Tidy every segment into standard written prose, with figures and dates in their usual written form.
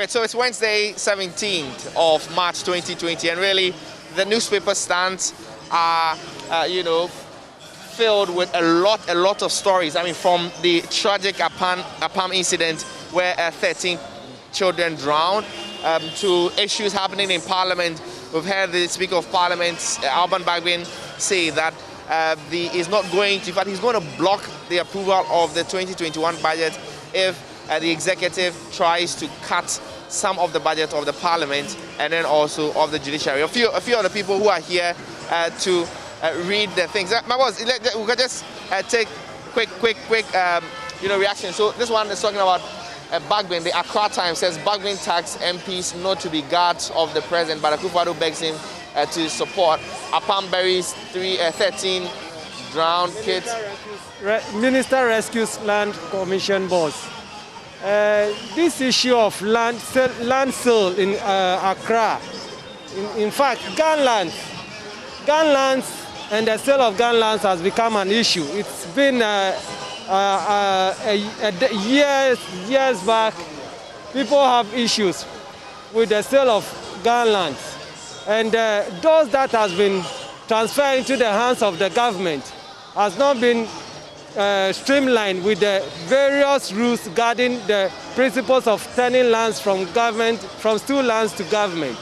right, so it's Wednesday, 17th of March 2020, and really the newspaper stands are, filled with a lot of stories. I mean, from the tragic Apam incident where 13 children drowned, to issues happening in Parliament. We've heard the Speaker of Parliament, Alban Bagbin, say that he's not going to, in fact, he's going to block the approval of the 2021 budget if the executive tries to cut some of the budget of the Parliament and then also of the judiciary. A few of the people who are here to read the things. My boss, we can just take quick reaction. So this one is talking about Bagbin. The Accra Times says Bagbin tax MPs not to be guards of the president, but Akufo-Addo begs him to support. Apam buries 13 drowned kids. Minister rescues land commission boss. This issue of land sale in Accra, in fact, gun lands and the sale of gun lands has become an issue. It's been years back, people have issues with the sale of gun lands. And those that has been transferred into the hands of the government has not been streamlined with the various rules guarding the principles of turning lands from stool lands to government.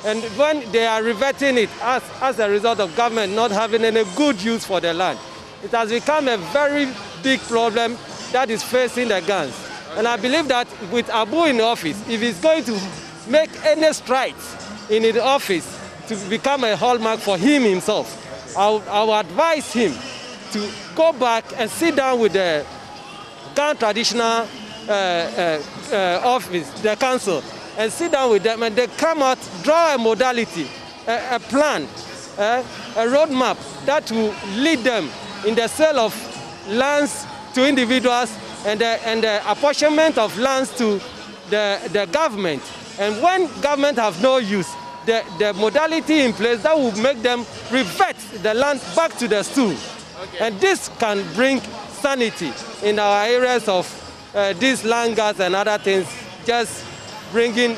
And when they are reverting it as a result of government not having any good use for the land, it has become a very big problem that is facing the guns. And I believe that with Abu in office, if he's going to make any strides in his office to become a hallmark for him himself, I would advise him to go back and sit down with the Ghana traditional office, the council, and sit down with them, and they come out, draw a modality, a plan, a roadmap that will lead them in the sale of lands to individuals and the apportionment of lands to the government. And when government have no use, the modality in place that will make them revert the land back to the stool. Okay. And this can bring sanity in our areas of these land guards and other things, just bringing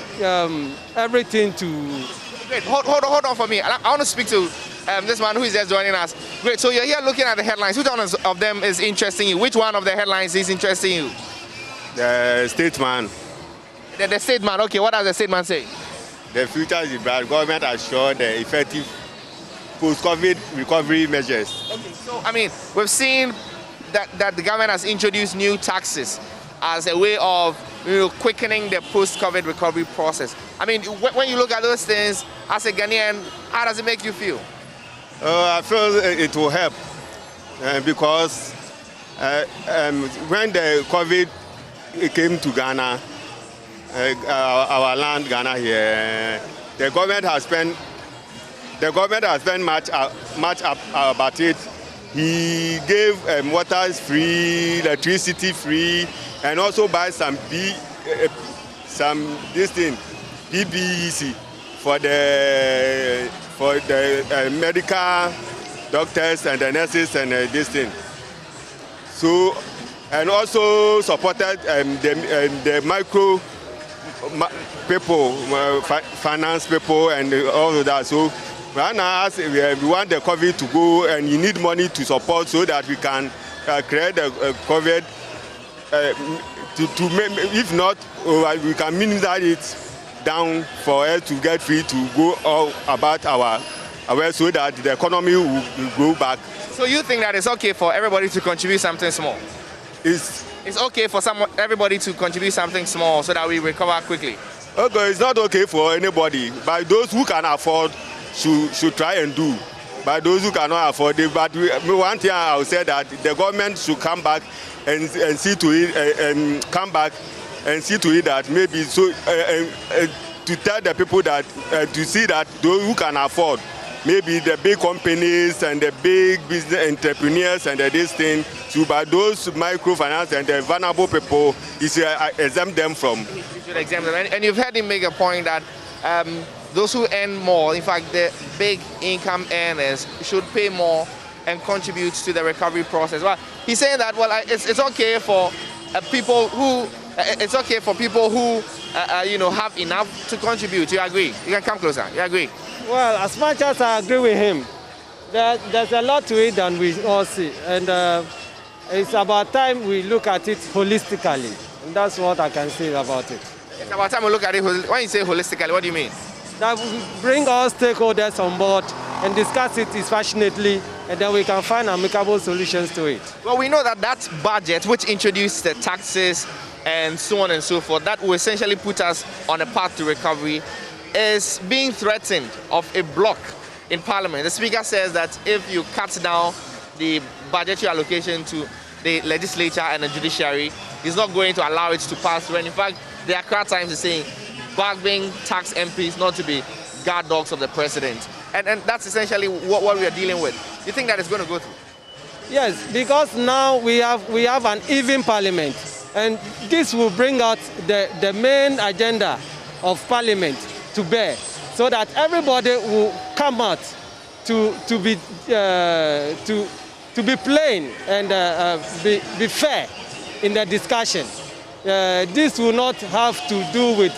everything to... Great, hold on for me. I want to speak to this man who is just joining us. Great, so you're here looking at the headlines. Which one of them is interesting you? Which one of the headlines is interesting you? The Statesman. The Statesman, okay, what does the Statesman say? The future is bright. Government assured the effective post-COVID recovery measures. Okay, so I mean, we've seen that the government has introduced new taxes as a way of quickening the post-COVID recovery process. I mean, when you look at those things as a Ghanaian, how does it make you feel? I feel it will help because when the COVID came to Ghana, our land, Ghana here, the government has spent much about it. He gave water free, electricity free, and also buy some PPEC for the medical doctors and the nurses and this thing. So, and also supported the micro people, finance people, and all of that. So right now, we want the COVID to go, and you need money to support so that we can create the COVID. If not, we can minimize it down for us to get free to go all about our way so that the economy will go back. So you think that it's okay for everybody to contribute something small? It's okay for everybody to contribute something small so that we recover quickly? Okay, it's not okay for anybody, but those who can afford should try and do. But those who cannot afford it, but one thing I will say that the government should come back and see to it, come back and see to it that maybe so to tell the people that to see that those who can afford, maybe the big companies and the big business entrepreneurs and this thing, so by those microfinance and the vulnerable people, is exempt them from. You should exempt them, and you've heard him make a point that those who earn more, in fact, the big income earners should pay more and contribute to the recovery process. Well, he's saying that, well, it's okay for people who it's okay for people who, have enough to contribute. You agree? You can come closer. You agree? Well, as much as I agree with him, there's a lot to it than we all see. And it's about time we look at it holistically. And that's what I can say about it. It's about time we look at it. When you say holistically, what do you mean? That we bring all stakeholders on board and discuss it dispassionately, and then we can find amicable solutions to it. Well, we know that budget, which introduced the taxes and so on and so forth, that will essentially put us on a path to recovery, is being threatened of a block in Parliament. The Speaker says that if you cut down the budgetary allocation to the legislature and the judiciary, he's not going to allow it to pass through. And in fact, the Accra Times is saying begging tax MPs not to be guard dogs of the president. And that's essentially what we are dealing with. You think that is going to go through? Yes, because now we have an even Parliament, and this will bring out the main agenda of Parliament to bear, so that everybody will come out to be plain and be fair in the discussion. This will not have to do with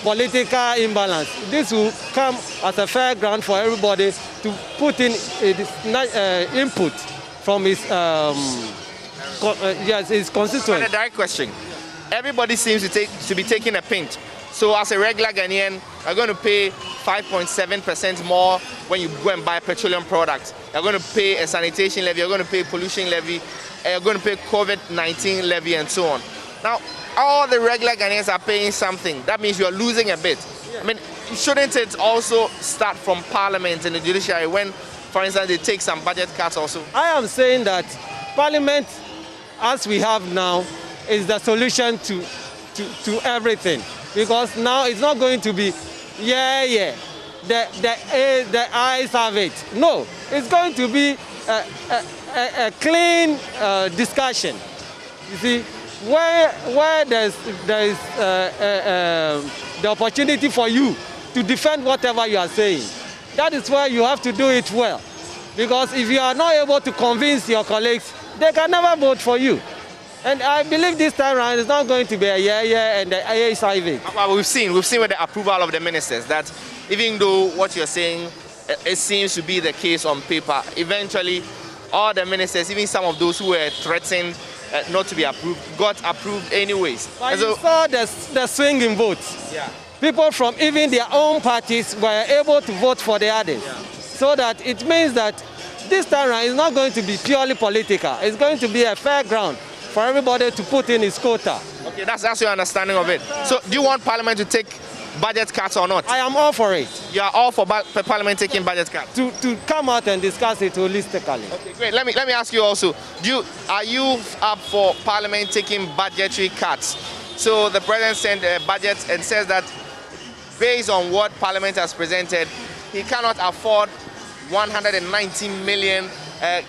political imbalance. This will come as a fair ground for everybody to put in input from his constituents. A direct question. Everybody seems to be taking a pinch. So as a regular Ghanaian, you're going to pay 5.7% more when you go and buy petroleum products. You're going to pay a sanitation levy, you're going to pay pollution levy, you're going to pay COVID-19 levy and so on. Now, all the regular Ghanaians are paying something. That means you're losing a bit. Yeah. I mean, shouldn't it also start from Parliament and the judiciary when, for instance, they take some budget cuts also? I am saying that Parliament, as we have now, is the solution to everything. Because now it's not going to be, the eyes have it. No, it's going to be a clean discussion. You see, where there's the opportunity for you to defend whatever you are saying, that is where you have to do it well. Because if you are not able to convince your colleagues, they can never vote for you. And I believe this time around it's not going to be a and the ASIV. Well, we've seen with the approval of the ministers that even though what you're saying, it seems to be the case on paper, eventually all the ministers, even some of those who were threatened not to be approved, got approved anyways. But you saw the swing in votes. Yeah. People from even their own parties were able to vote for the others. Yeah. So that it means that this time around it's not going to be purely political. It's going to be a fair ground for everybody to put in his quota. Okay, that's your understanding of it. So do you want Parliament to take budget cuts or not? I am all for it. You are all for Parliament taking budget cuts? To come out and discuss it holistically. Okay, great. Let me ask you also, are you up for Parliament taking budgetary cuts? So the President sent a budget and says that based on what Parliament has presented, he cannot afford 190 million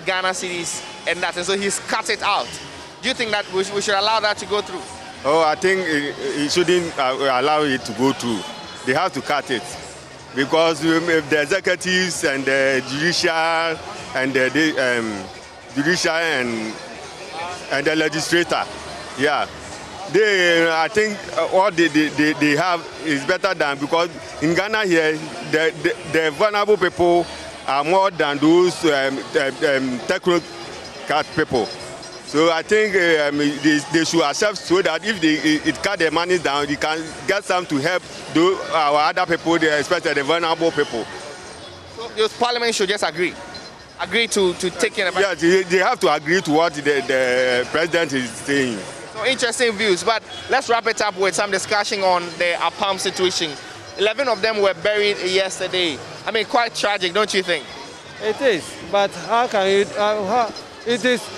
Ghana cedis and that, and so he's cut it out. Do you think that we should allow that to go through? Oh, I think it shouldn't allow it to go through. They have to cut it. Because if the executives and the judicial and the the legislator, I think what they have is better than, because in Ghana here, the vulnerable people are more than those technocrat people. So I think they should accept, so that if it cut their money down, they can get some to help our other people, especially the vulnerable people. So the Parliament should just agree to take care of it? Yes, they have to agree to what the President is saying. So interesting views, but let's wrap it up with some discussion on the APAM situation. 11 of them were buried yesterday. I mean, quite tragic, don't you think? It is, but how can you...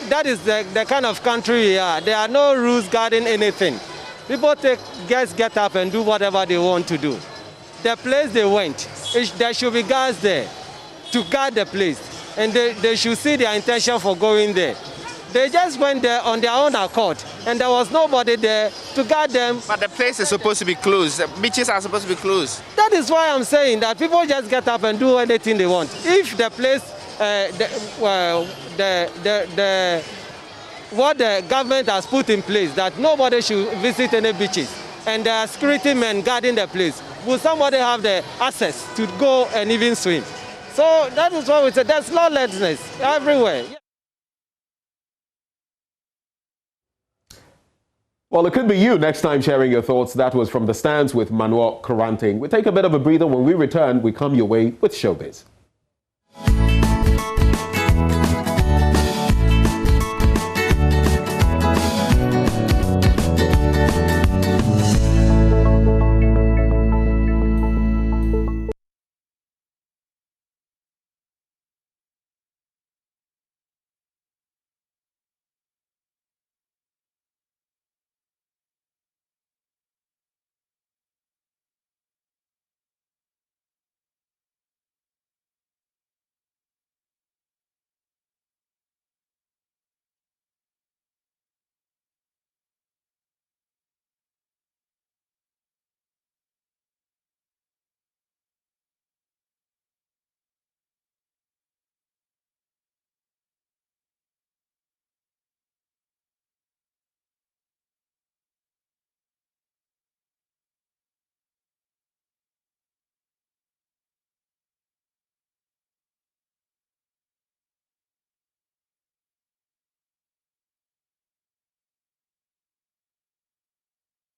that is the kind of country we are. There are no rules guarding anything. People get up and do whatever they want to do. The place they went, there should be guards there to guard the place. And they should see their intention for going there. They just went there on their own accord, and there was nobody there to guard them. But the place is supposed to be closed. The beaches are supposed to be closed. That is why I'm saying that people just get up and do anything they want. If the place, what the government has put in place, that nobody should visit any beaches, and there are security men guarding the place, will somebody have the access to go and even swim? So that is why we say there's lawlessness everywhere. Well, it could be you next time sharing your thoughts. That was From the Stands with Manuel Karanting. We take a bit of a breather. When we return, we come your way with Showbiz.